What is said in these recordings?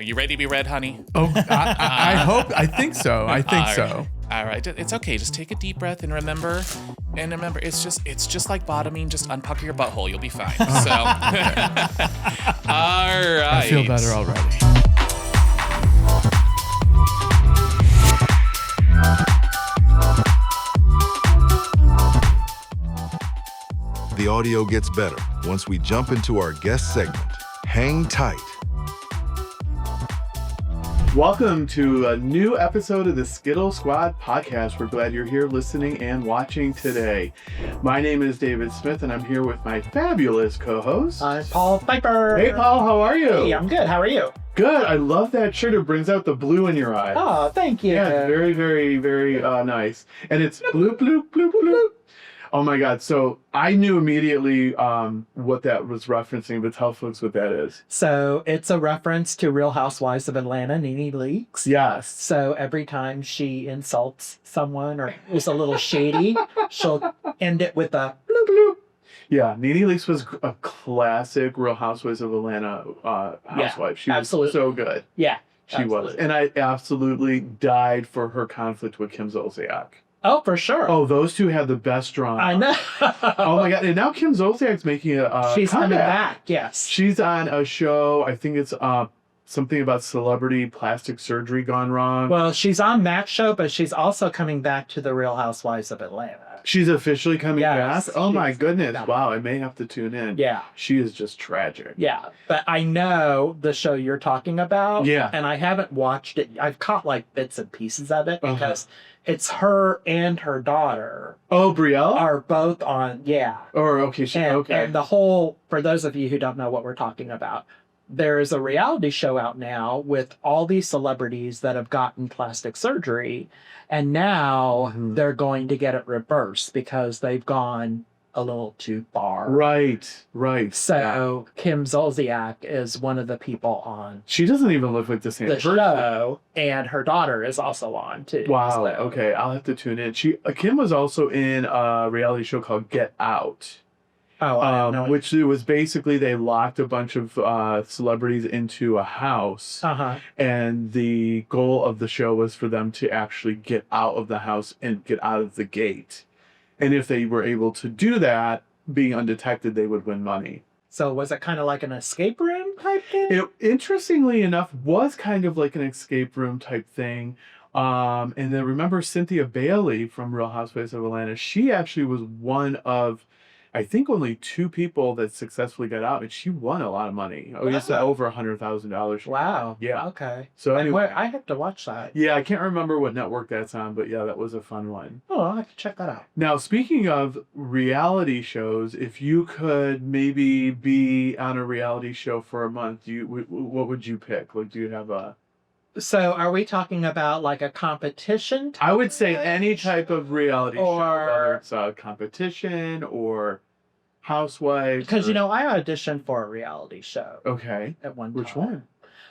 you ready to be read, honey? Oh, I think so. I think so. All right, it's okay. Just take a deep breath and remember, it's just like bottoming. Just unpucker your butthole. You'll be fine. So, all right. I feel better already. The audio gets better once we jump into our guest segment. Hang tight. Welcome to a new episode of the Skittle Squad podcast. We're glad you're here listening and watching today. My name is David Smith, and I'm here with my fabulous co-host. I'm Paul Piper. Hey, Paul, how are you? Hey, I'm good. How are you? Good. I love that shirt. It brings out the blue in your eye. Oh, thank you. Yeah, it's very, very, very nice. And it's bloop, bloop, bloop, bloop. Oh my God. So I knew immediately what that was referencing, but tell folks what that is. So it's a reference to Real Housewives of Atlanta, Nene Leakes. Yes. So every time she insults someone or is a little shady, she'll end it with a bloop bloop. Yeah, Nene Leakes was a classic Real Housewives of Atlanta housewife. She was so good. Yeah, she was. And I absolutely died for her conflict with Kim Zolciak. Oh, for sure. Oh, those two have the best drama. I know. Oh my God. And now Kim Zolciak's making She's comeback. coming back, yes. She's on a show, I think it's something about celebrity plastic surgery gone wrong. Well, she's on that show, but she's also coming back to the Real Housewives of Atlanta. She's officially coming back? Oh my goodness. Yeah. Wow, I may have to tune in. Yeah. She is just tragic. Yeah, but I know the show you're talking about. Yeah. And I haven't watched it. I've caught like bits and pieces of it because it's her and her daughter. Oh, Brielle? Are both on, yeah. Or, okay. And the whole, for those of you who don't know what we're talking about, there is a reality show out now with all these celebrities that have gotten plastic surgery. And now they're going to get it reversed because they've gone a little too far. Right. So Kim Zolciak is one of the people on. She doesn't even look like the same person. Show, and her daughter is also on too. Wow. So. Okay, I'll have to tune in. Kim was also in a reality show called Get Out. Oh, I don't know. Which was basically they locked a bunch of celebrities into a house. And the goal of the show was for them to actually get out of the house and get out of the gate. And if they were able to do that, being undetected, they would win money. So was it kind of like an escape room type thing? It, interestingly enough, was kind of like an escape room type thing. And then remember Cynthia Bailey from Real Housewives of Atlanta? She actually was one of, I think, only 2 people that successfully got out, and she won a lot of money. Oh, it's over $100,000. Wow. Yeah. Okay. So anyway, I have to watch that. Yeah, I can't remember what network that's on, but yeah, that was a fun one. Oh, I'll have to check that out. Now, speaking of reality shows, if you could maybe be on a reality show for a month, what would you pick? Like, do you have a... So are we talking about like a competition? I would say any type of reality show, whether it's a competition or Housewives. Because, I auditioned for a reality show. Okay. At one time. Which one?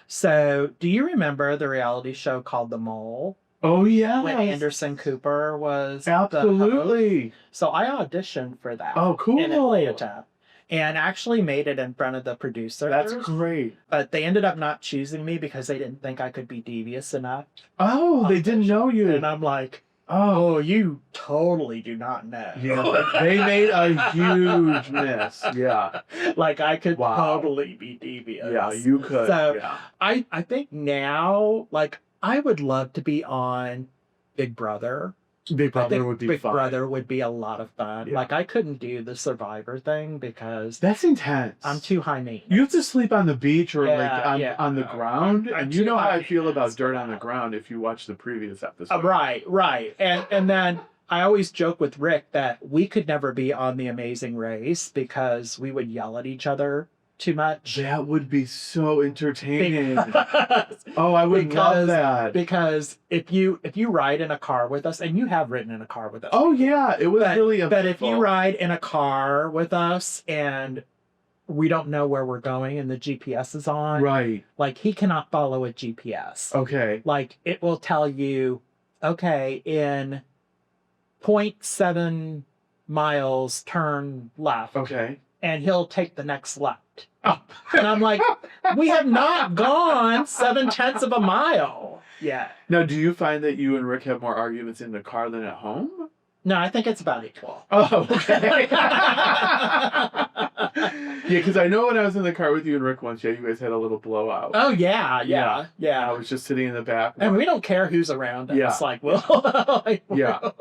So do you remember the reality show called The Mole? Oh, yeah. When Anderson Cooper was Absolutely. the host? So I auditioned for that. Oh, cool. In Atlanta. And actually made it in front of the producer. That's great. But they ended up not choosing me because they didn't think I could be devious enough. Oh, they didn't know you. And I'm like, oh, you totally do not know. Yeah, they made a huge miss. Yeah. Like I could totally be devious. Yeah, you could. So I think now, like, I would love to be on Big Brother. Big Brother would be fun. Big Brother would be a lot of fun. Yeah. Like, I couldn't do the Survivor thing because... That's intense. I'm too high maintenance. You have to sleep on the beach or on the ground. I'm and you know how I feel about dirt on the ground if you watch the previous episode. Right. And then I always joke with Rick that we could never be on The Amazing Race because we would yell at each other too much. That would be so entertaining. I would love that. Because if you ride in a car with us, and you have ridden in a car with us. Oh yeah, it was really eventful. But if you ride in a car with us and we don't know where we're going and the GPS is on. Right. Like he cannot follow a GPS. Okay. Like it will tell you, okay, in 0.7 miles, turn left. Okay. And he'll take the next left. left. Oh. And I'm like, we have not gone 7/10 of a mile yet. Now, do you find that you and Rick have more arguments in the car than at home? No, I think it's about equal. Oh, okay. Yeah, because I know when I was in the car with you and Rick once, you guys had a little blowout. Oh, yeah. I was just sitting in the back. And we don't care who's around us. Yeah. Like, well, Yeah.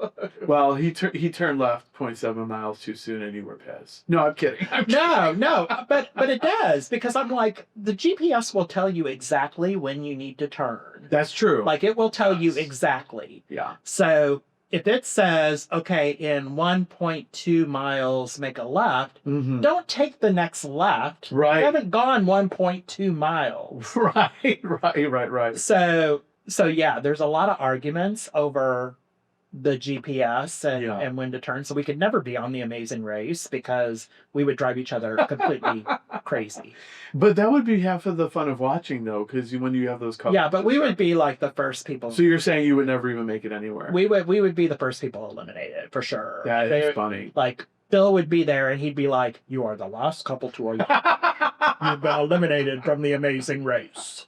Well, he turned left 0.7 miles too soon, and you were pissed. No, I'm kidding. No, but it does, because I'm like, the GPS will tell you exactly when you need to turn. That's true. Like, it will tell you exactly. Yeah. So if it says, okay, in 1.2 miles, make a left, Mm-hmm. don't take the next left. Right. You haven't gone 1.2 miles. Right. So yeah, there's a lot of arguments over the GPS and when to turn. So we could never be on The Amazing Race because we would drive each other completely crazy. But that would be half of the fun of watching, though, because when you have those couples. Yeah, but we would be like the first people. So you're saying you would never even make it anywhere? We would be the first people eliminated for sure. That is funny. Like Phil would be there and he'd be like, "You are the last couple to you've been eliminated from The Amazing Race."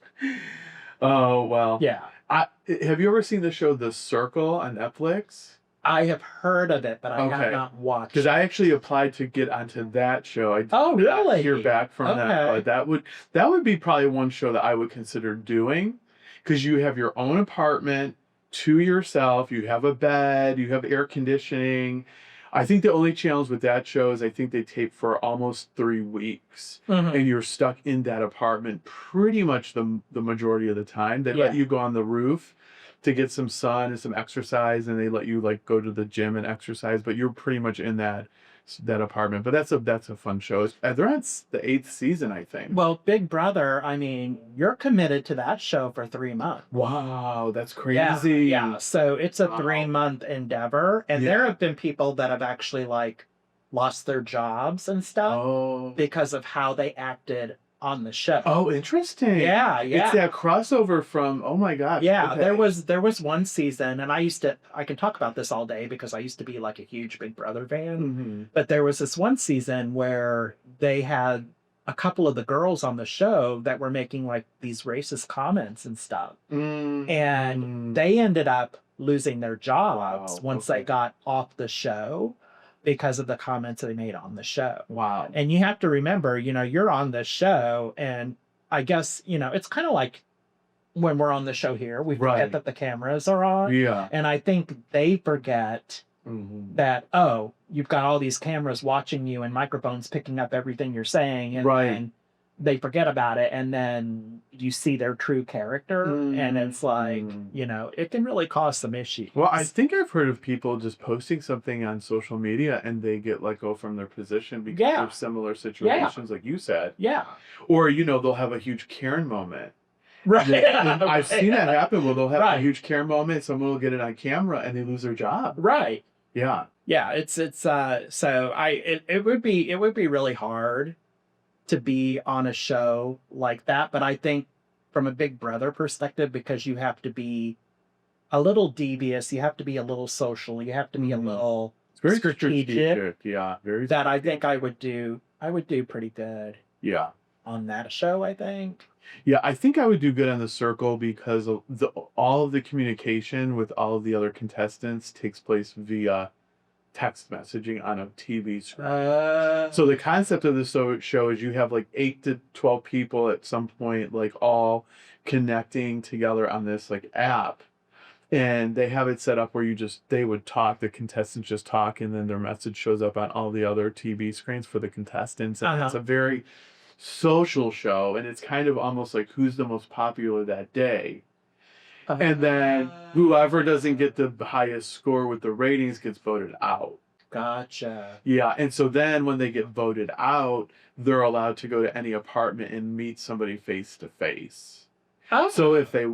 Oh well. Yeah. Have you ever seen the show The Circle on Netflix? I have heard of it, but I have Okay. not watched. Because I actually applied to get onto that show. I did Oh, not really? hear back from that. But that would be probably one show that I would consider doing, because you have your own apartment to yourself. You have a bed. You have air conditioning. I think the only challenge with that show is I think they tape for almost 3 weeks, Mhm. and you're stuck in that apartment pretty much the majority of the time. They let Yeah. you go on the roof to get some sun and some exercise, and they let you like go to the gym and exercise, but you're pretty much in that apartment. But that's a fun show. They're on the 8th season, I think. Well, Big Brother, I mean, you're committed to that show for 3 months. Wow, that's crazy. Yeah. So it's a Wow. 3-month endeavor. And Yeah. there have been people that have actually like lost their jobs and stuff Oh. because of how they acted on the show. Oh, interesting. Yeah. It's that crossover from, oh my gosh. Yeah, okay. there was one season, and I can talk about this all day because I used to be like a huge Big Brother fan. Mm-hmm. But there was this one season where they had a couple of the girls on the show that were making like these racist comments and stuff. Mm-hmm. And they ended up losing their jobs Wow, once okay. they got off the show because of the comments they made on the show. Wow. And you have to remember, you're on the show, and I guess, it's kind of like when we're on the show here, we forget Right. that the cameras are on. Yeah. And I think they forget Mm-hmm. that, oh, you've got all these cameras watching you and microphones picking up everything you're saying. And Right. then they forget about it. And then you see their true character. And it's like, it can really cause some issues. Well, I think I've heard of people just posting something on social media and they get let go from their position because of similar situations, like you said. Yeah. Or, they'll have a huge Karen moment. Right. And I've seen that happen where they'll have Right. a huge Karen moment, someone will get it on camera and they lose their job. Right. Yeah. Yeah, it would be really hard to be on a show like that, but I think from a Big Brother perspective, because you have to be a little devious, you have to be a little social, you have to be a little It's very strategic. Yeah. Very That I think I would do pretty good Yeah. on that show, I think. Yeah, I think I would do good on The Circle because all of the communication with all of the other contestants takes place via text messaging on a TV screen. So the concept of this show is you have like 8 to 12 people at some point, like all connecting together on this like app. And they have it set up where they would talk, the contestants just talk, and then their message shows up on all the other TV screens for the contestants. And it's a very social show, and it's kind of almost like who's the most popular that day. And then whoever doesn't get the highest score with the ratings gets voted out. Gotcha. Yeah, and so then when they get voted out, they're allowed to go to any apartment and meet somebody face to face. Oh. So if they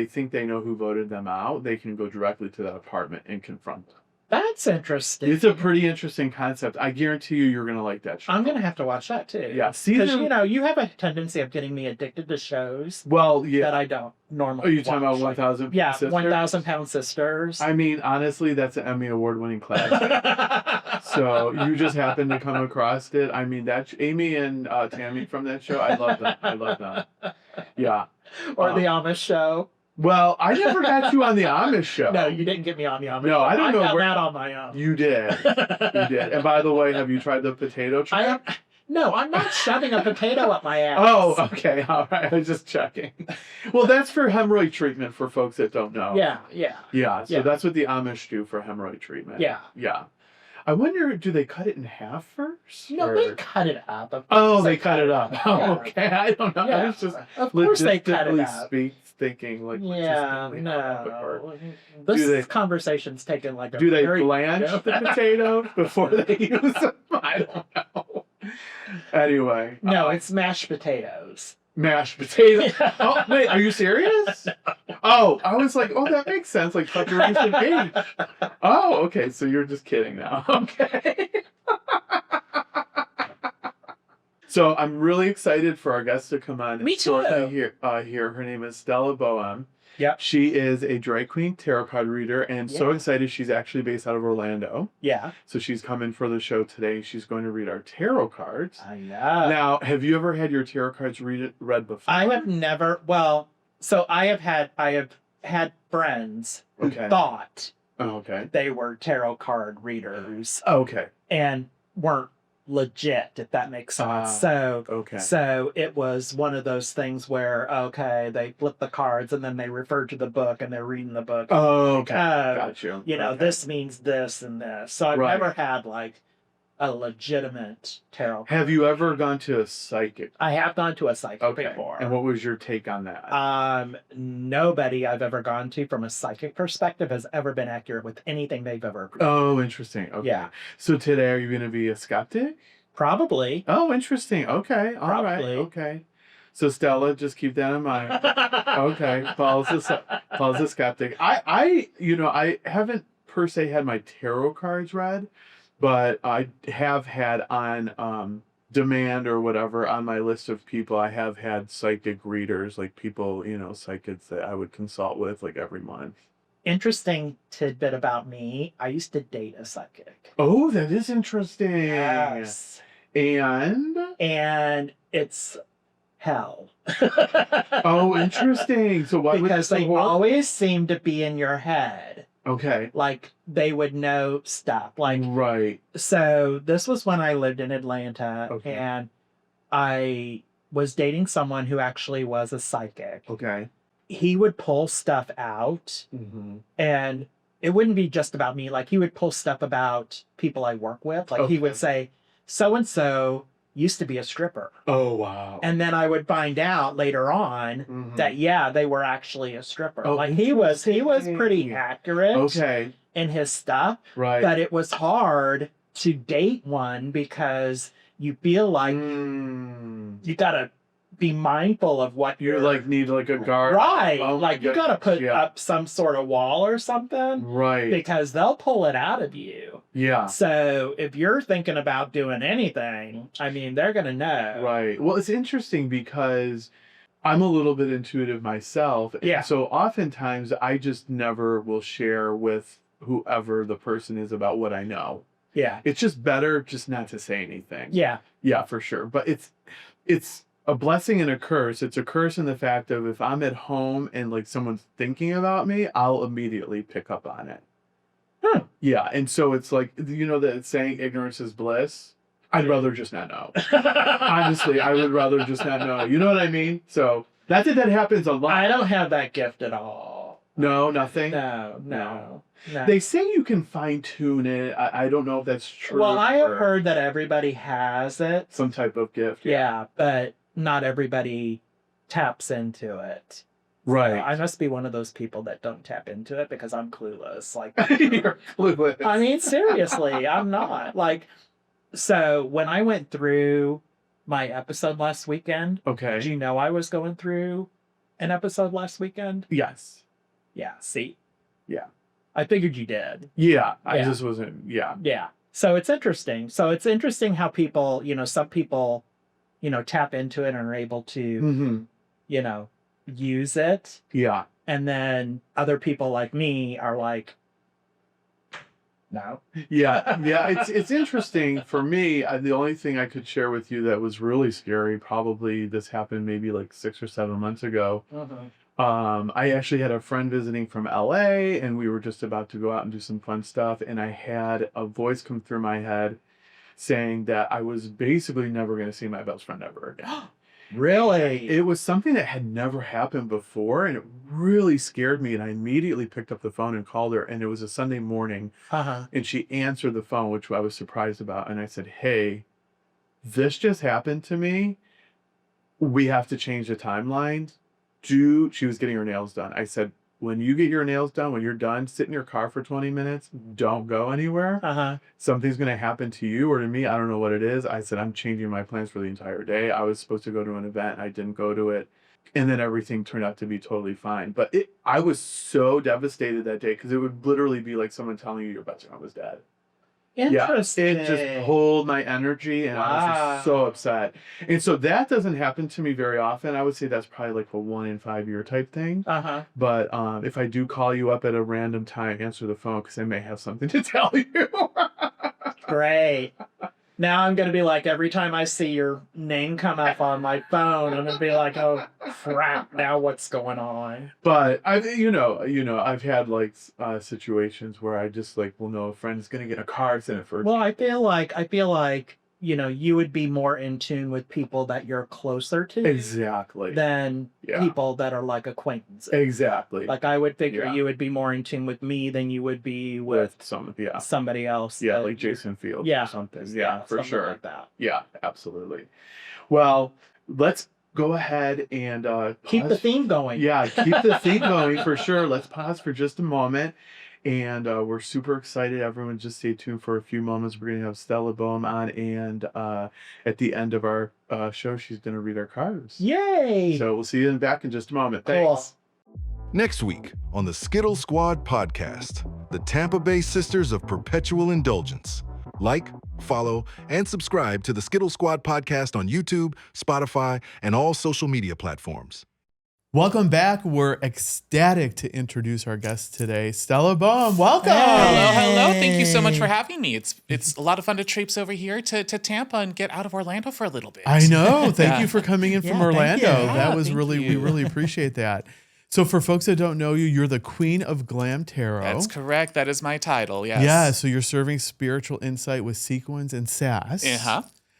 think they know who voted them out, they can go directly to that apartment and confront them. That's interesting. It's a pretty interesting concept. I guarantee you're going to like that show. I'm going to have to watch that too. Yeah, Because, season. you have a tendency of getting me addicted to shows Well, yeah. that I don't normally Are you talking about watch. 1,000? Yeah, Sisters? 1,000 Pound Sisters. I mean, honestly, that's an Emmy award-winning classic. So you just happened to come across it. I mean, that's Amy and Tammy from that show. I love them. I love them. Yeah. Or the Amish show. Well, I never got you on the Amish show. No, you didn't get me on the Amish show. No, I don't know got where- that on my own. You did. You did. And by the way, have you tried the potato trap? No, I'm not shoving a potato up my ass. Oh, okay. All right. I was just checking. Well, that's for hemorrhoid treatment for folks that don't know. Yeah. Yeah. So Yeah. that's what the Amish do for hemorrhoid treatment. Yeah. Yeah. I wonder, do they cut it in half first? No, or- they cut it up. Of Oh, course they cut it up. Yeah. Oh, okay. I don't know. I Yeah. was just Of course they cut it logistically up. thinking like Yeah, logistically how that would work. no. Do This they- conversation's taken like a Do they very- blanch the potatoes before they use them? I don't know. Anyway. No, it's mashed potatoes. Mashed potatoes. Oh, wait, are you serious? Oh, I was like, oh, that makes sense. Like preparation H. Oh, okay. So you're just kidding now. Okay. So I'm really excited for our guest to come on. Me too. Here. Her name is Stella Boheme. Yep. She is a drag queen tarot card reader, and so Yeah. excited she's actually based out of Orlando. Yeah. So she's coming for the show today. She's going to read our tarot cards. I know. Now, have you ever had your tarot cards read before? I have never. Well, so I have had friends who Okay. thought Oh, okay. they were tarot card readers Okay. and weren't legit, if that makes sense. Okay. So it was one of those things where, okay, they flip the cards and then they refer to the book and they're reading the book. Oh, okay. Oh, Got you. You know, Okay. this means this and this. So I've Right. never had like a legitimate tarot card. Have you ever gone to a psychic? I have gone to a psychic Okay. before. And what was your take on that? Nobody I've ever gone to from a psychic perspective has ever been accurate with anything they've ever. Oh, interesting. Okay. Yeah. So today, are you going to be a skeptic? Probably. Oh, interesting. Okay. All right. Probably. Okay. So Stella, just keep that in mind. Okay. Paul's a skeptic. I haven't per se had my tarot cards read, but I have had on demand or whatever on my list of people. I have had psychic readers, like people, psychics that I would consult with like every month. Interesting tidbit about me. I used to date a psychic. Oh, that is interesting. Yes. And it's hell. Oh, interesting. So why Because would they always seem to be in your head. Okay. Like they would know stuff. Like, Right. so this was when I lived in Atlanta, Okay. and I was dating someone who actually was a psychic. Okay. He would pull stuff out, Mm-hmm. and it wouldn't be just about me. Like he would pull stuff about people I work with. Like he would Okay. say, so and so used to be a stripper. Oh, wow. And then I would find out later on Mhm. that they were actually a stripper. Oh, like he was pretty interesting. accurate Okay. in his stuff, Right. but it was hard to date one because you feel like you gotta be mindful of what You're like need like a guard. right. Oh my Like you God. gotta put Yeah. up some sort of wall or something Right. because they'll pull it out of you. Yeah. So if you're thinking about doing anything, I mean, they're gonna know. Right. Well, it's interesting because I'm a little bit intuitive myself. and Yeah. So oftentimes I just never will share with whoever the person is about what I know. Yeah. It's just better just not to say anything. Yeah. Yeah, for sure. But it's a blessing and a curse. It's a curse in the fact of if I'm at home and like someone's thinking about me, I'll immediately pick up on it. Yeah, and so it's like that saying ignorance is bliss. I'd rather just not know. Honestly, I would rather just not know. You know what I mean? So not that happens a lot. I don't have that gift at all. No, nothing. No. They say you can fine tune it. I don't know if that's true. Well, I have or heard that everybody has it. some type of gift. Yeah, but not everybody taps into it. Right. I must be one of those people that don't tap into it because I'm clueless. Like, You're clueless. I mean, seriously, I'm not. Like, so when I went through my episode last weekend, Okay. do you know I was going through an episode last weekend? Yes. Yeah, see? Yeah. I figured you did. Yeah, I Yeah. just wasn't. Yeah. Yeah. So it's interesting. So it's interesting how people, some people, tap into it and are able to, Mm-hmm. Use it. Yeah. And then other people like me are like, no. Yeah, yeah, it's interesting for me. The only thing I could share with you that was really scary, probably this happened maybe like 6 or 7 months ago. I actually had a friend visiting from LA, and we were just about to go out and do some fun stuff, and I had a voice come through my head saying that I was basically never going to see my best friend ever again. Really? It was something that had never happened before, and it really scared me. And I immediately picked up the phone and called her. And it was a Sunday morning, and she answered the phone, which I was surprised about. And I said, "Hey, this just happened to me. We have to change the timeline." She was getting her nails done. I said, "When you get your nails done, when you're done, sit in your car for 20 minutes. Don't go anywhere. Something's going to happen to you or to me. I don't know what it is." I said, "I'm changing my plans for the entire day." I was supposed to go to an event. I didn't go to it. And then everything turned out to be totally fine. But I was so devastated that day because it would literally be like someone telling you your best friend was dead. Interesting. Yeah, it just pulled my energy, and I was just so upset. And so that doesn't happen to me very often. I would say that's probably like a 1 in 5 year type thing. But if I do call you up at a random time, answer the phone because I may have something to tell you. Great. Now I'm going to be like, every time I see your name come up on my phone, I'm going to be like, oh crap, now what's going on? But I've had like situations where I just like, well, no, a friend's going to get a car accident for. Well, I feel like, you would be more in tune with people that you're closer to. Exactly. Than people that are like acquaintances. Exactly. Like I would figure you would be more in tune with me than you would be with somebody else. Yeah, like Jason Fields or something. Yeah, for something sure. like that. Yeah, absolutely. Well, let's go ahead and keep the theme going. Yeah, keep the theme going for sure. Let's pause for just a moment. And we're super excited. Everyone just stay tuned for a few moments. We're going to have Stella Boheme on. And at the end of our show, she's going to read our cards. Yay! So we'll see you back in just a moment. Cool. Thanks. Next week on the Skittle Squad podcast, the Tampa Bay Sisters of Perpetual Indulgence. Like, follow, and subscribe to the Skittle Squad podcast on YouTube, Spotify, and all social media platforms. Welcome back. We're ecstatic to introduce our guest today, Stella Boheme. Welcome. Hello. Thank you so much for having me. It's a lot of fun to traipse over here to Tampa and get out of Orlando for a little bit. I know. Thank you for coming in from Orlando. Yeah, that was we really appreciate that. So for folks that don't know you, you're the Queen of Glam Tarot. That's correct. That is my title, yes. Yeah, so you're serving spiritual insight with sequins and sass.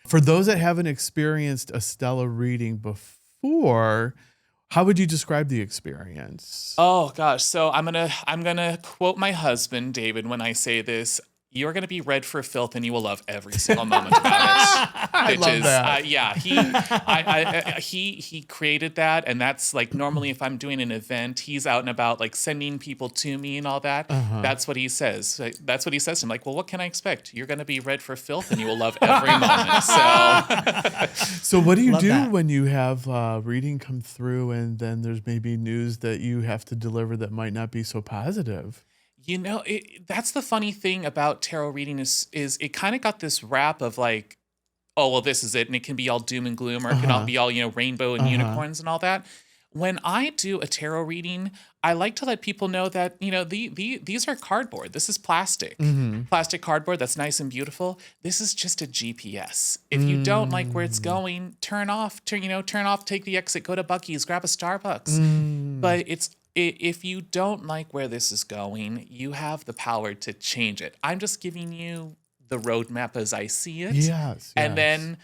For those that haven't experienced a Stella reading before, how would you describe the experience? Oh gosh, so I'm gonna quote my husband David when I say this. You're gonna be read for filth, and you will love every single moment about it. I love that. He created that, and that's like normally if I'm doing an event, he's out and about like sending people to me and all that. That's what he says. That's what he says to him. Like, well, what can I expect? You're gonna be read for filth, and you will love every moment. So what do you do when you have reading come through, and then there's maybe news that you have to deliver that might not be so positive? You know, that's the funny thing about tarot reading is it kind of got this rap of like, oh, well, this is it. And it can be all doom and gloom, or it can all be all, rainbow and unicorns and all that. When I do a tarot reading, I like to let people know that, these are cardboard. This is plastic. Plastic cardboard that's nice and beautiful. This is just a GPS. If you don't like where it's going, turn off, take the exit, go to Buc-ee's, grab a Starbucks. But if you don't like where this is going, you have the power to change it. I'm just giving you the roadmap as I see it. Yes. And then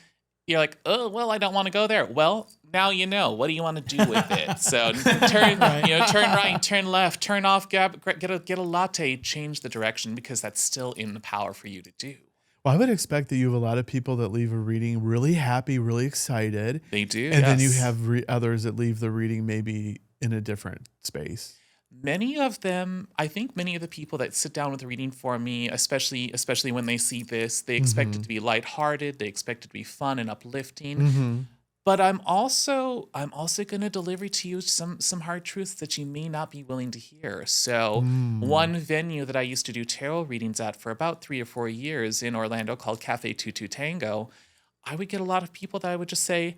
you're like, oh, well, I don't want to go there. Well, now you know. What do you want to do with it? So turn right, turn left, turn off, get a latte, change the direction, because that's still in the power for you to do. Well, I would expect that you have a lot of people that leave a reading really happy, really excited. They do, And then you have others that leave the reading maybe in a different space. Many of them, I think many of the people that sit down with a reading for me, especially when they see this, they expect it to be lighthearted. They expect it to be fun and uplifting. But I'm also going to deliver to you some hard truths that you may not be willing to hear. So one venue that I used to do tarot readings at for about 3 or 4 years in Orlando called Cafe 22 Tango, I would get a lot of people that I would just say,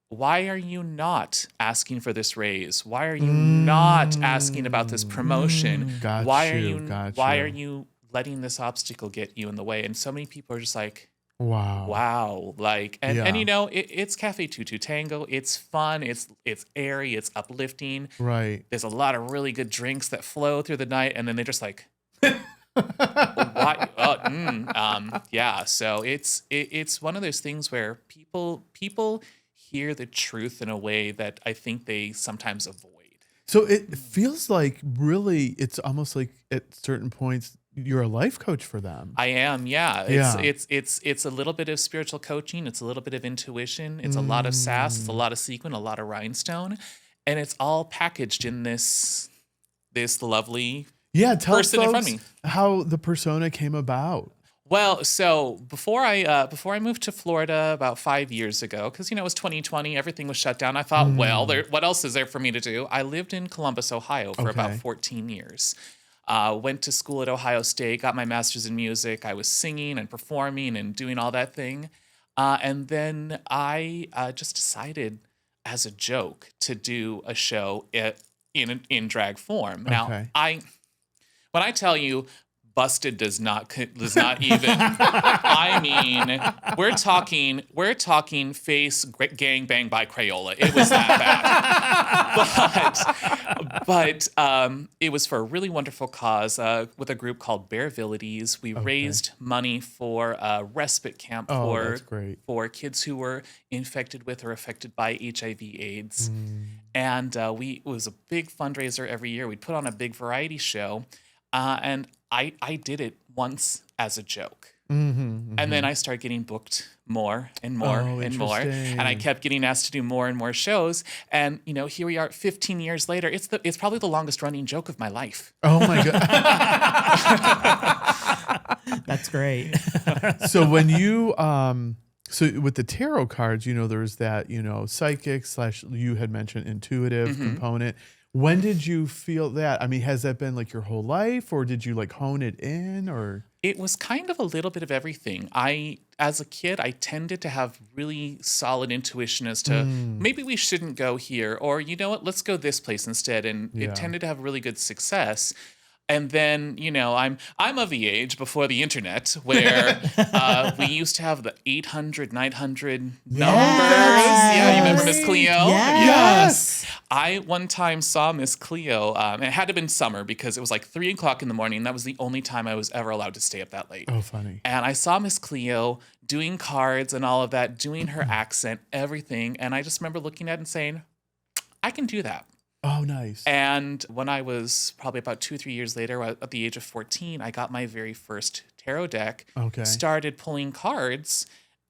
why are you not asking for this raise? Why are you not asking about this promotion? Got Why are you. you Got why are you. you letting this obstacle get you in the way? And so many people are just like, Wow. wow, like, and Yeah. you know, it's Cafe 22 Tango. It's fun. It's airy. It's uplifting. Right. There's a lot of really good drinks that flow through the night, and then they're just like, why? Yeah. So it's one of those things where people hear the truth in a way that I think they sometimes avoid. So it feels like really, it's almost like at certain points you're a life coach for them. I am, yeah. Yeah. It's a little bit of spiritual coaching. It's a little bit of intuition. It's a lot of sass. It's a lot of sequin, a lot of rhinestone, and it's all packaged in this lovely. Yeah, tell person in front folks of me. how the persona came about. Well, so before I moved to Florida about 5 years ago, because it was 2020, everything was shut down. I thought, well, what else is there for me to do? I lived in Columbus, Ohio, for about Okay. 14 years. Went to school at Ohio State, got my master's in music. I was singing and performing and doing all that thing. And then I just decided as a joke to do a show in drag form. Now, Okay. when I tell you busted does not even, I mean, we're talking face gang bang by Crayola. It was that bad. But it was for a really wonderful cause with a group called Bearvilities. We raised money for a respite camp That's great. for kids who were infected with or affected by HIV/AIDS. And it was a big fundraiser every year. We'd put on a big variety show. And I did it once as a joke. And then I started getting booked more and more and more. And I kept getting asked to do more and more shows. And, here we are 15 years later. It's probably the longest running joke of my life. Oh my God. That's great. So when you so with the tarot cards, there's that, psychic / you had mentioned intuitive component. When did you feel that? I mean, has that been like your whole life, or did you like hone it in, or? It was kind of a little bit of everything. As a kid, I tended to have really solid intuition as to maybe we shouldn't go here, or you know what, let's go this place instead. And it tended to have really good success. And then, I'm of the age before the internet where we used to have the 800, 900 numbers. Yeah, you remember Miss Cleo? Yes. I one time saw Miss Cleo. It had to have been summer because it was like 3 o'clock in the morning. That was the only time I was ever allowed to stay up that late. Oh, funny. And I saw Miss Cleo doing cards and all of that, doing her accent, everything. And I just remember looking at it and saying, I can do that. Oh, nice. And when I was probably about 2 or 3 years later, at the age of 14, I got my very first tarot deck, started pulling cards,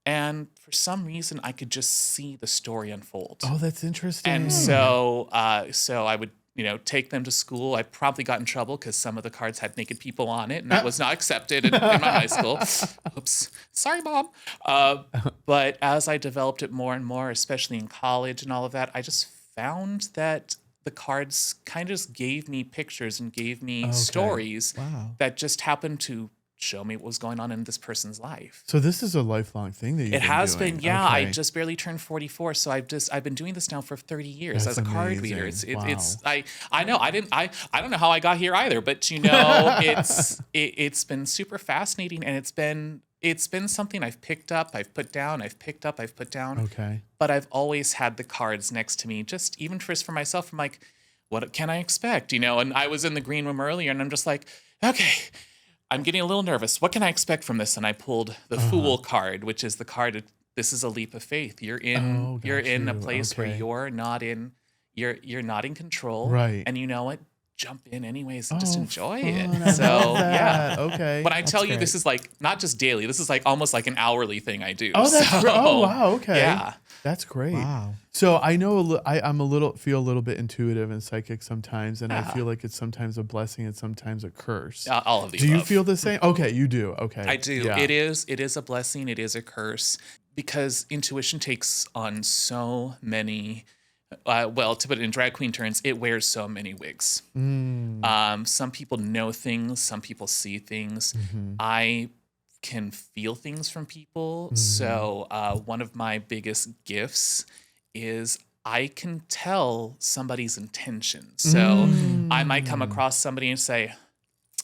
and for some reason, I could just see the story unfold. Oh, that's interesting. And so I would, take them to school. I probably got in trouble because some of the cards had naked people on it, and that was not accepted in my high school. Oops. Sorry, Mom. But as I developed it more and more, especially in college and all of that, I just found that the cards kind of just gave me pictures and gave me stories that just happened to show me what was going on in this person's life. So this is a lifelong thing that you've been doing. It has been, yeah. I just barely turned 44, so I've been doing this now for 30 years as a card reader. I know I don't know how I got here either, but it's been super fascinating, and it's been something I've picked up, I've put down, I've picked up, I've put down. Okay. But I've always had the cards next to me, just even for myself. I'm like, what can I expect? And I was in the green room earlier, and I'm just like, okay, I'm getting a little nervous. What can I expect from this? And I pulled the Fool card, which is the card. This is a leap of faith. You're in a place where you're not in control. Right. And you know what? Jump in anyways and just enjoy it. I So love that. yeah. Okay. When I tell you great. this is like not just daily, this is like almost like an hourly thing I do. Oh, that's great. Oh, So, wow. Okay. Yeah. That's great. Wow. So I know I'm feel a little bit intuitive and psychic sometimes, and I feel like it's sometimes a blessing and sometimes a curse. All of the Do you above. feel the same? Okay, you do. Okay. I do. Yeah. It is a blessing. It is a curse. because intuition takes on so many, well, to put it in drag queen terms, it wears so many wigs. Some people know things, some people see things. I can feel things from people. So one of my biggest gifts is I can tell somebody's intentions. So I might come across somebody and say,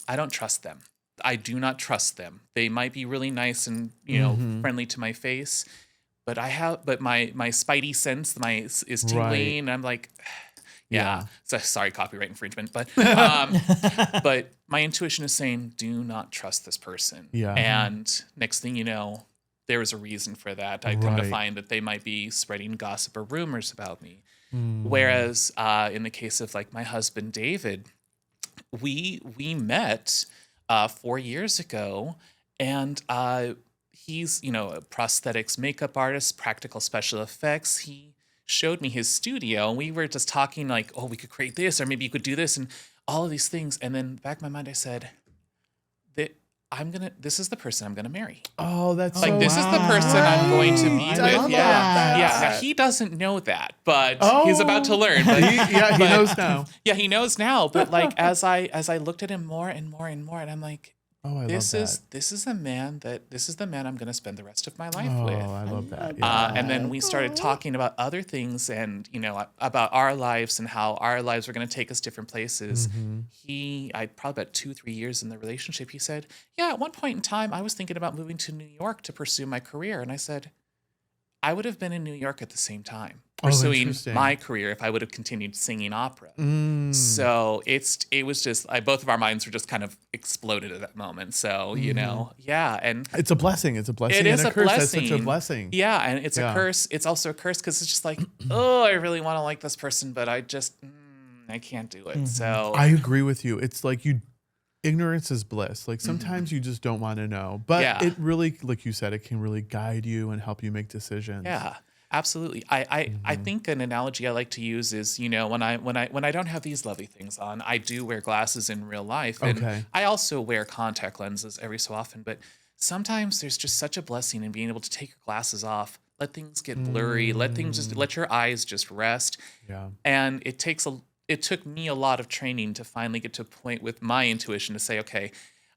I don't trust them. I do not trust them. They might be really nice and, friendly to my face, but my spidey sense is tingling, Right. and I'm like, Yeah. So sorry, copyright infringement, but but my intuition is saying, do not trust this person. Yeah. And next thing you know, there was a reason for that. I come to Right. find that they might be spreading gossip or rumors about me. Mm. Whereas in the case of like my husband David, we met 4 years ago, and he's a prosthetics makeup artist, practical special effects. He showed me his studio, and we were just talking like, oh, we could create this, or maybe you could do this, and all of these things. And then back in my mind, I said that this is the person I'm gonna marry. Oh, that's Like, so this is the person I'm going to be I with. love Yeah. that. Yeah. Now, he doesn't know that, but Oh. he's about to learn. But he knows now. yeah, he knows now. But like as I looked at him more and more and more, and I'm like, Oh, I this love is the man I'm going to spend the rest of my life that. with. Oh, I love that. And then we started talking about other things, and about our lives and how our lives were going to take us different places. I probably about 2-3 years in the relationship, he said, yeah, at one point in time I was thinking about moving to New York to pursue my career. And I said, I would have been in New York at the same time pursuing interesting. my career if I would have continued singing opera. Mm. So it was just both of our minds were just kind of exploded at that moment. So yeah, and It's a blessing. It's a blessing. it is and a a curse. blessing. That's such a blessing. Yeah, and it's Yeah. a curse. It's also a curse because it's just like, oh, I really want to like this person, but I just I can't do it. So I agree with you. It's like ignorance is bliss. Like sometimes you just don't want to know, but Yeah. it really, like you said, it can really guide you and help you make decisions. yeah. Absolutely. I think an analogy I like to use is, when I don't have these lovely things on, I do wear glasses in real life. And Okay. I also wear contact lenses every so often, but sometimes there's just such a blessing in being able to take your glasses off, let things get blurry, let your eyes just rest. Yeah. And it took me a lot of training to finally get to a point with my intuition to say, okay,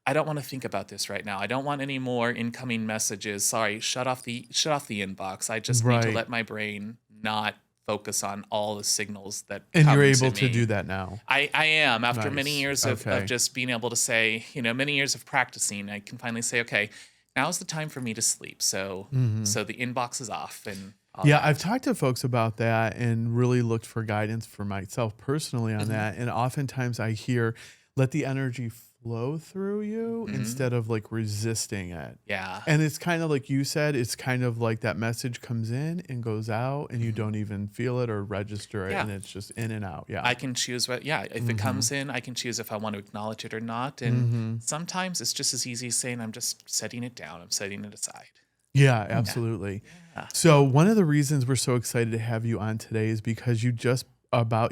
I don't want to think about this right now. I don't want any more incoming messages. Sorry, shut off the inbox. I just need to Right. let my brain not focus on all the signals that And come you're able to to me. do that now. I am. After Nice. many years of Okay. just being able to say, many years of practicing, I can finally say, okay, now's the time for me to sleep. So so the inbox is off, and all Yeah, that. I've talked to folks about that and really looked for guidance for myself personally on that. And oftentimes I hear, let the energy flow through you instead of like resisting it. Yeah. And it's kind of like you said, it's kind of like that message comes in and goes out and you don't even feel it or register it. Yeah. And it's just in and out. Yeah. I can choose if it comes in, I can choose if I want to acknowledge it or not. And sometimes it's just as easy as saying, I'm just setting it down. I'm setting it aside. Yeah, absolutely. Yeah. So one of the reasons we're so excited to have you on today is because you're just about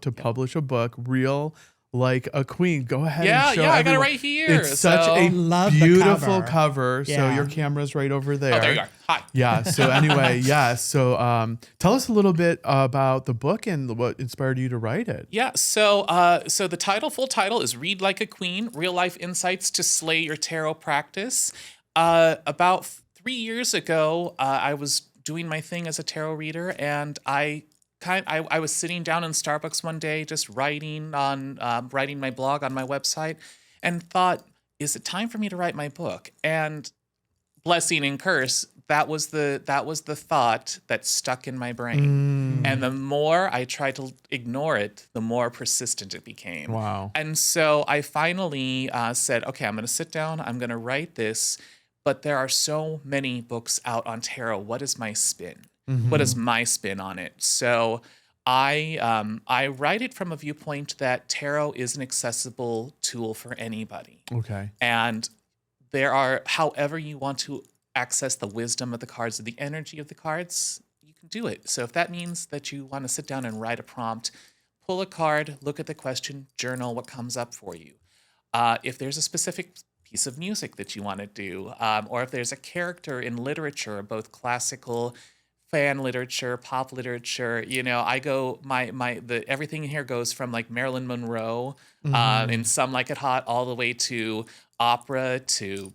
to publish a book, Real Like a Queen. Go ahead Yeah, and show yeah, I got it everyone. right here. It's such So- a Love the beautiful cover. cover. So Yeah. your camera's right over there. Oh, there you are. Hi. Yeah. So anyway, yeah. So tell us a little bit about the book and what inspired you to write it. Yeah, so the full title is Read Like a Queen, Real Life Insights to Slay Your Tarot Practice. About 3 years ago, I was doing my thing as a tarot reader, and I was sitting down in Starbucks one day just writing my blog on my website, and thought, is it time for me to write my book? And blessing and curse, that was the thought that stuck in my brain. And the more I tried to ignore it, the more persistent it became. Wow. And so I finally said, okay, I'm going to sit down, I'm going to write this, but there are so many books out on tarot. What is my spin? What is my spin on it? So I write it from a viewpoint that tarot is an accessible tool for anybody. Okay. And there are, however you want to access the wisdom of the cards or the energy of the cards, you can do it. So if that means that you want to sit down and write a prompt, pull a card, look at the question, journal what comes up for you. If there's a specific piece of music that you want to do, or if there's a character in literature, both classical, fan literature, pop literature. I go the everything in here goes from like Marilyn Monroe, and Some Like It Hot, all the way to opera to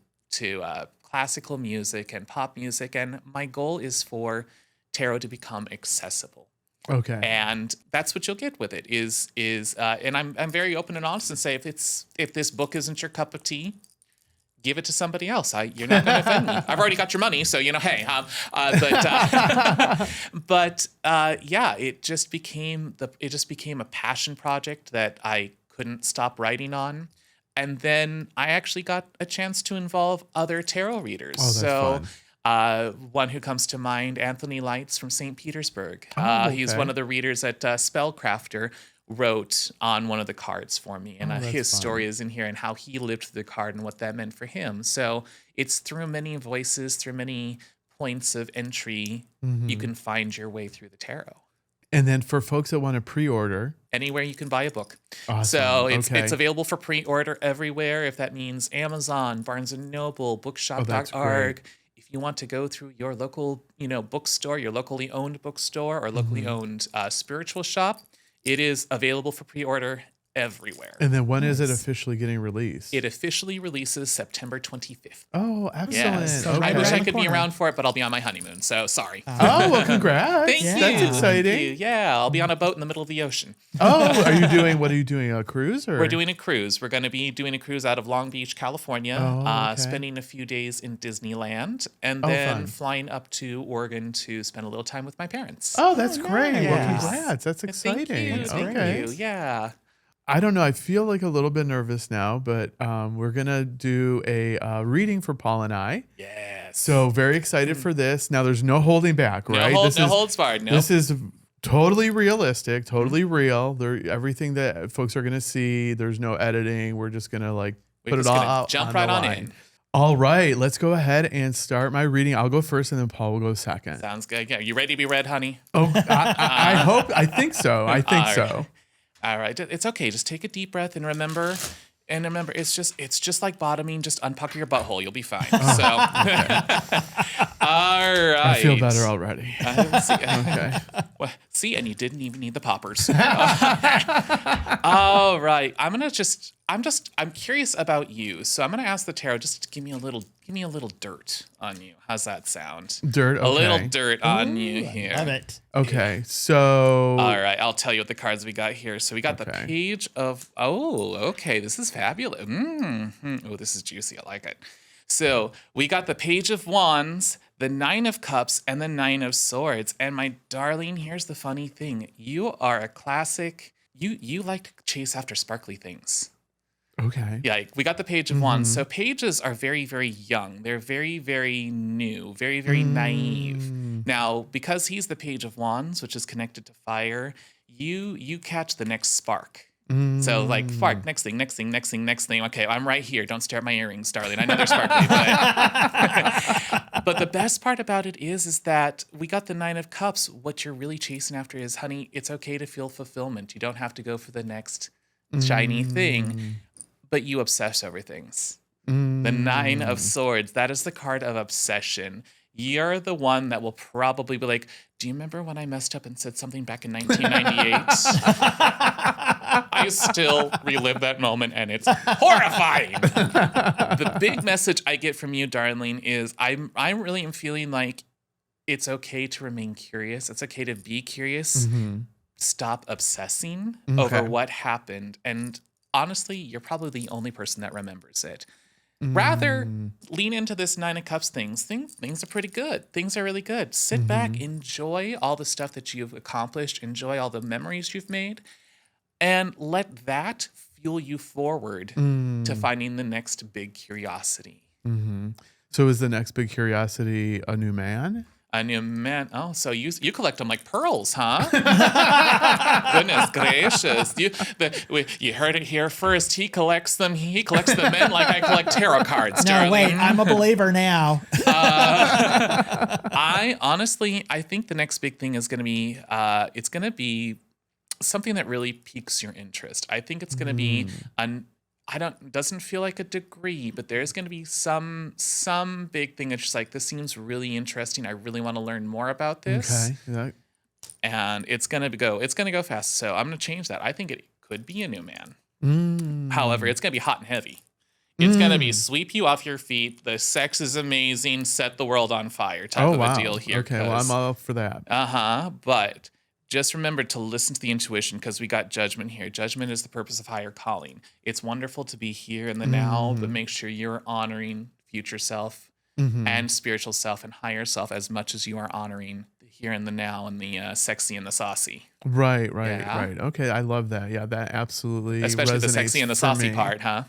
classical music and pop music. And my goal is for tarot to become accessible. Okay. And that's what you'll get with it and I'm very open and honest and say, if this book isn't your cup of tea, give it to somebody else. You're not going to offend me. I've already got your money, so hey. Yeah, it just became a passion project that I couldn't stop writing on. And then I actually got a chance to involve other tarot readers. Oh, that's fun. One who comes to mind, Anthony Lights from St. Petersburg. He's okay. one of the readers that Spellcrafter wrote on one of the cards for me. And that's his fun. story is in here and how he lived through the card and what that meant for him. So it's through many voices, through many points of entry, you can find your way through the tarot. And then for folks that want to pre-order, Anywhere you can buy a book. Awesome. So it's Okay. available for pre-order everywhere. If that means Amazon, Barnes and Noble, that's bookshop.org. If you want to go through your local, bookstore, your locally owned bookstore or locally owned spiritual shop, it is available for pre-order everywhere. and then when is it officially getting released? It officially releases September 25th. Oh, excellent. Yes. Okay. I wish I Around the could be corner. around for it, but I'll be on my honeymoon. So sorry. Oh, well, congrats. Thank you. That's exciting. Thank you. Yeah, I'll be on a boat in the middle of the ocean. Oh, what are you doing? A cruise or? We're doing a cruise. We're going to be doing a cruise out of Long Beach, California, Oh, okay. spending a few days in Disneyland, and Oh, then fun. flying up to Oregon to spend a little time with my parents. Oh, that's great. Well, Yes. congrats. That's exciting. Thank you. Thank Okay. you. Yeah. I don't know. I feel like a little bit nervous now, but we're going to do a reading for Paul and I. Yes. So very excited for this. Now there's no holding back, right? No This is- holds barred. No. This is totally realistic, totally real. Everything that folks are going to see, there's no editing. We're just going to We're put it just all gonna out. jump on right the on line. in. All right, let's go ahead and start my reading. I'll go first and then Paul will go second. Sounds good. Yeah. You ready to be read, honey? Oh, I think so. I think All so. All right. It's okay. Just take a deep breath and remember, it's just like bottoming. Just unpucker your butthole. You'll be fine. So, all right. I feel better already. See, Okay. well, see, and you didn't even need the poppers. All right. I'm curious about you. So I'm gonna ask the tarot just to give me a little dirt on you. How's that sound? Dirt. Okay. A little dirt on you Ooh, I here. love it. Okay. So. All right, I'll tell you what the cards we got here. So we got the Okay. page of, okay, this is fabulous. Oh, this is juicy. I like it. So we got the page of wands, the 9 of cups, and the 9 of swords. And my darling, here's the funny thing. You are a classic. You like to chase after sparkly things. Okay. Yeah, we got the page of wands. So pages are very, very young. They're very, very new, very, very naive. Now, because he's the page of wands, which is connected to fire, you catch the next spark. So like spark, next thing. Okay, I'm right here. Don't stare at my earrings, darling. I know they're sparkly, but the best part about it is that we got the 9 of cups. What you're really chasing after is, honey, it's okay to feel fulfillment. You don't have to go for the next shiny thing. But you obsess over things. The 9 of swords, that is the card of obsession. You're the one that will probably be like, do you remember when I messed up and said something back in 1998? I still relive that moment and it's horrifying. The big message I get from you, darling, is I really am feeling like it's okay to remain curious. It's okay to be curious. Stop obsessing over what happened. And honestly, you're probably the only person that remembers it. Rather, lean into this 9 of cups things. Things are pretty good. Things are really good. Sit back, enjoy all the stuff that you've accomplished, enjoy all the memories you've made, and let that fuel you forward to finding the next big curiosity. So is the next big curiosity a new man? A new man. Oh, so you collect them like pearls, huh? Goodness gracious! You heard it here first. He collects them. He collects the men like I collect tarot cards. No, darling. wait, I'm a believer now. I honestly think the next big thing is going to be it's going to be something that really piques your interest. I think it's going to be doesn't feel like a degree, but there's going to be some big thing that's just like, this seems really interesting. I really want to learn more about this. Okay. Yeah. And it's going to go fast. So I'm going to change that. I think it could be a new man. However, it's going to be hot and heavy. It's going to be sweep you off your feet. The sex is amazing. Set the world on fire type of a deal here. Okay, well, I'm all up for that. But just remember to listen to the intuition, because we got judgment here. Judgment is the purpose of higher calling. It's wonderful to be here in the now, but make sure you're honoring future self and spiritual self and higher self as much as you are honoring the here and the now and the sexy and the saucy. Right. Okay, I love that. Yeah, that absolutely Especially the resonates sexy and the for saucy me. part, huh?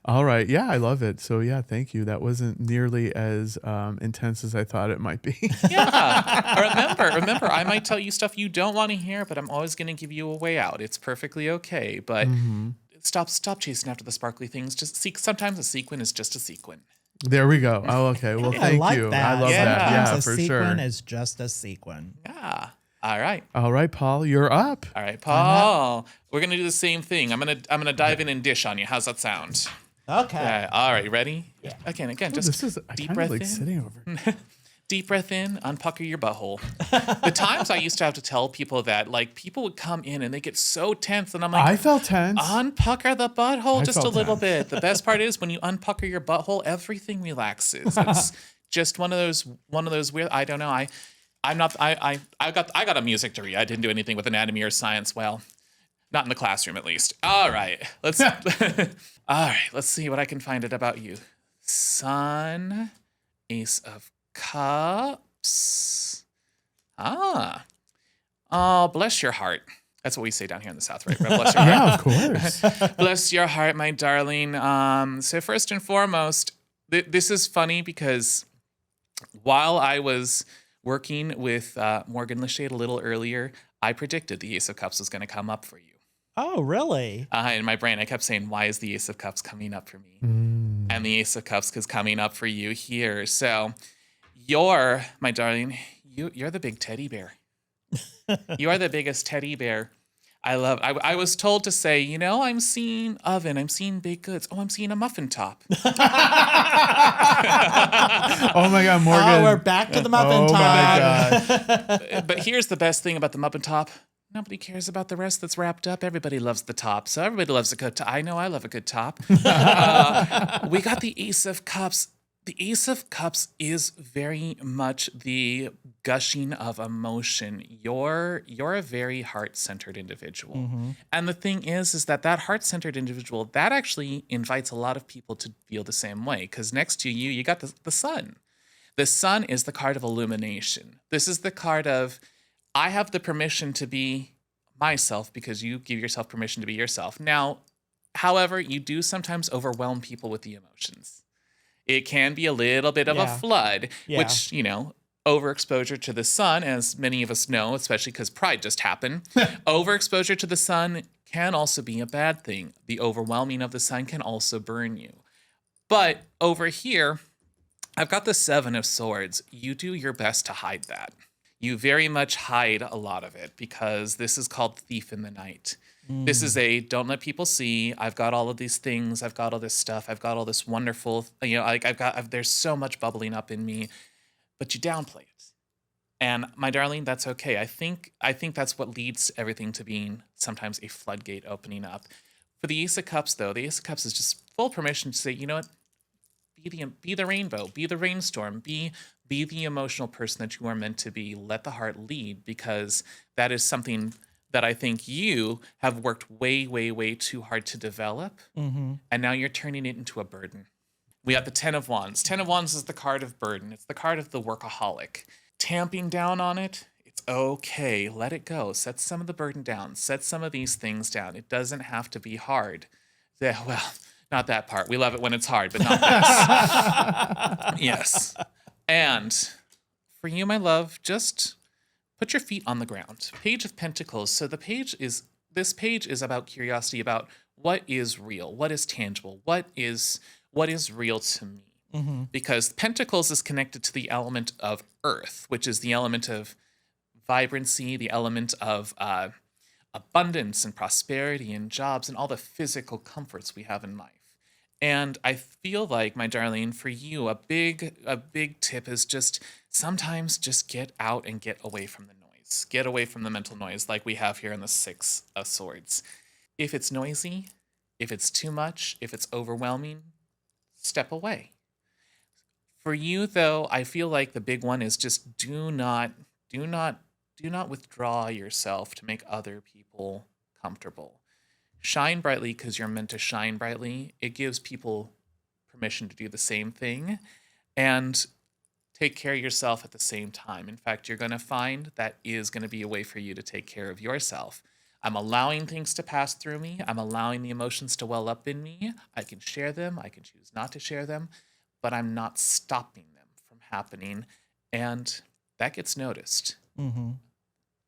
All right. Yeah, I love it. So yeah, thank you. That wasn't nearly as intense as I thought it might be. Yeah. Remember, I might tell you stuff you don't want to hear, but I'm always going to give you a way out. It's perfectly okay. But stop chasing after the sparkly things. Sometimes a sequin is just a sequin. There we go. Oh, okay. Well, I thank like you. that. I love that. Yeah, Sometimes for a sure. sequin is just a sequin. Yeah. All right. All right, Paul, you're up. All right, Paul. We're gonna do the same thing. I'm gonna dive in and dish on you. How's that sound? Okay. All right. Ready? Yeah. Again. Ooh, Just this is deep kind breath of like in. sitting over. Deep breath in, unpucker your butthole. The times I used to have to tell people that, like, people would come in and they get so tense, and I'm like, I felt tense. unpucker the butthole I just a felt little tense. bit. The best part is when you unpucker your butthole, everything relaxes. It's just one of those weird. I don't know. I got a music degree. I didn't do anything with anatomy or science. Well, not in the classroom at least. All right, let's see what I can find out about you. Sun, Ace of Cups. Oh, bless your heart. That's what we say down here in the South, right? Bless your heart. Yeah, of course. Bless your heart, my darling. So first and foremost, this is funny because while I was working with Morgan Lachey a little earlier, I predicted the Ace of Cups was going to come up for you. Oh, really? In my brain, I kept saying, why is the Ace of Cups coming up for me? And the Ace of Cups is coming up for you here. So my darling, you're the big teddy bear. You are the biggest teddy bear. I was told to say, I'm seeing oven, I'm seeing baked goods. Oh, I'm seeing a muffin top. Oh my God, Morgan. Oh, we're back to the muffin top. My God. But here's the best thing about the muffin top. Nobody cares about the rest that's wrapped up. Everybody loves the top. So everybody loves a good top. I know I love a good top. We got the Ace of Cups. The Ace of Cups is very much the gushing of emotion. You're a very heart-centered individual. And the thing is that heart-centered individual, that actually invites a lot of people to feel the same way. Because next to you got the sun. The sun is the card of illumination. This is the card of, I have the permission to be myself because you give yourself permission to be yourself. Now, however, you do sometimes overwhelm people with the emotions. It can be a little bit of a flood, which, overexposure to the sun, as many of us know, especially because Pride just happened, overexposure to the sun can also be a bad thing. The overwhelming of the sun can also burn you. But over here, I've got the Seven of Swords. You do your best to hide that. You very much hide a lot of it because this is called Thief in the Night. This is don't let people see. I've got all of these things. I've got all this stuff. I've got all this wonderful, there's so much bubbling up in me, but you downplay it. And my darling, that's okay. I think that's what leads everything to being sometimes a floodgate opening up. For the Ace of Cups, though, the Ace of Cups is just full permission to say, you know what? Be the rainbow, be the rainstorm, be the emotional person that you are meant to be. Let the heart lead, because that is something that I think you have worked way, way, way too hard to develop. And now you're turning it into a burden. We got the Ten of Wands. Ten of Wands is the card of burden. It's the card of the workaholic. Tamping down on it, it's okay. Let it go. Set some of the burden down. Set some of these things down. It doesn't have to be hard. Well, not that part. We love it when it's hard, but not this. Yes. And for you, my love, just put your feet on the ground. Page of Pentacles. So this page is about curiosity, about what is real, what is tangible, what is real to me. Because Pentacles is connected to the element of earth, which is the element of vibrancy, the element of abundance and prosperity and jobs and all the physical comforts we have in life. And I feel like, my darling, for you, a big tip is just sometimes just get out and get away from the noise. Get away from the mental noise like we have here in the Six of Swords. If it's noisy, if it's too much, if it's overwhelming, step away. For you, though, I feel like the big one is just do not withdraw yourself to make other people comfortable. Shine brightly because you're meant to shine brightly. It gives people permission to do the same thing, and take care of yourself at the same time. In fact, you're going to find that is going to be a way for you to take care of yourself. I'm allowing things to pass through me. I'm allowing the emotions to well up in me. I can share them. I can choose not to share them, but I'm not stopping them from happening. And that gets noticed. Mm-hmm.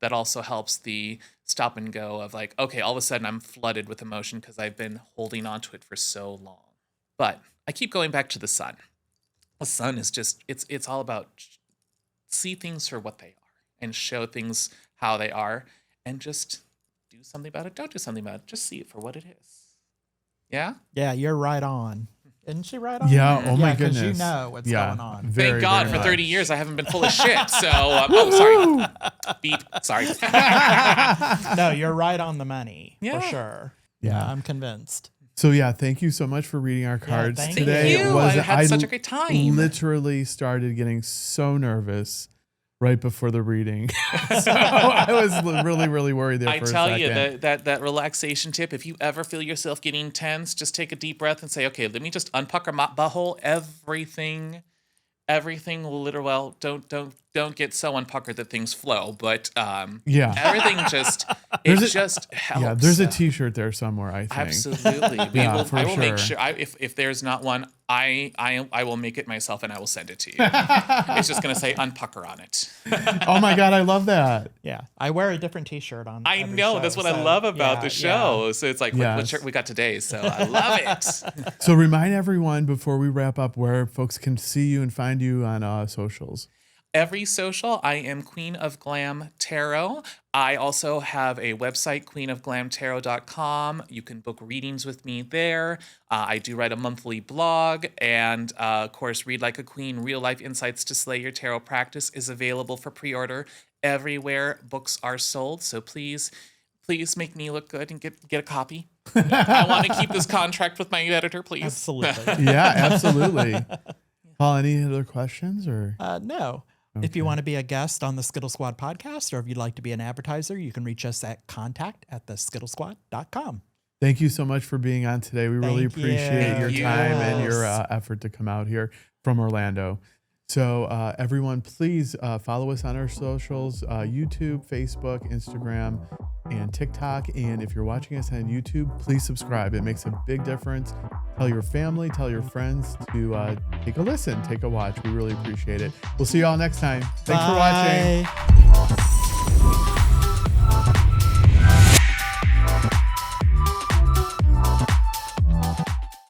That also helps the stop and go of like, okay, all of a sudden I'm flooded with emotion because I've been holding on to it for so long. But I keep going back to the sun. The sun is just, it's all about see things for what they are and show things how they are, and just do something about it. Don't do something about it. Just see it for what it is. Yeah? Yeah, you're right on. Isn't she right on? Yeah. Oh my 'cause goodness. you know what's going on. Thank God for very 30 much. years I haven't been full of shit. So, oh, sorry. Beep. Sorry. No, you're right on the money Yeah. for sure. Yeah. Yeah, I'm convinced. So yeah, thank you so much for reading our cards thank today. you. I had such a great time. Literally started getting so nervous right before the reading. So I was really worried there I for a tell second. you that relaxation tip, if you ever feel yourself getting tense, just take a deep breath and say, okay, let me just unpucker my butthole. Everything literally, well, don't get so unpuckered that things flow, but Yeah. everything just just helps. Yeah, there's a t-shirt there somewhere, I think. Absolutely. Yeah, I will make sure. sure. If there's not one, I will make it myself and I will send it to you. It's just gonna say unpucker on it. Oh my God, I love that. Yeah, I wear a different T-shirt on. I every know show, that's what I so, love about yeah, the show. yeah. So it's like Yes. what shirt we got today. So I love it. So remind everyone before we wrap up where folks can see you and find you on socials. Every social, I am Queen of Glam Tarot. I also have a website, queenofglamtarot.com. You can book readings with me there. I do write a monthly blog. And of course, Read Like a Queen, Real Life Insights to Slay Your Tarot Practice is available for pre-order everywhere books are sold. So please make me look good and get a copy. I want to keep this contract with my editor, please. Absolutely. Yeah, absolutely. Paul, any other questions or? No. If you want to be a guest on the Skittle Squad podcast, or if you'd like to be an advertiser, you can reach us at contact@theskittlesquad.com. Thank you so much for being on today. We really Thank you. appreciate your time and your Yes. effort to come out here from Orlando. So everyone, please follow us on our socials, YouTube, Facebook, Instagram, and TikTok. And if you're watching us on YouTube, please subscribe. It makes a big difference. Tell your family, tell your friends to take a listen, take a watch. We really appreciate it. We'll see you all next time. Thanks for watching. Bye.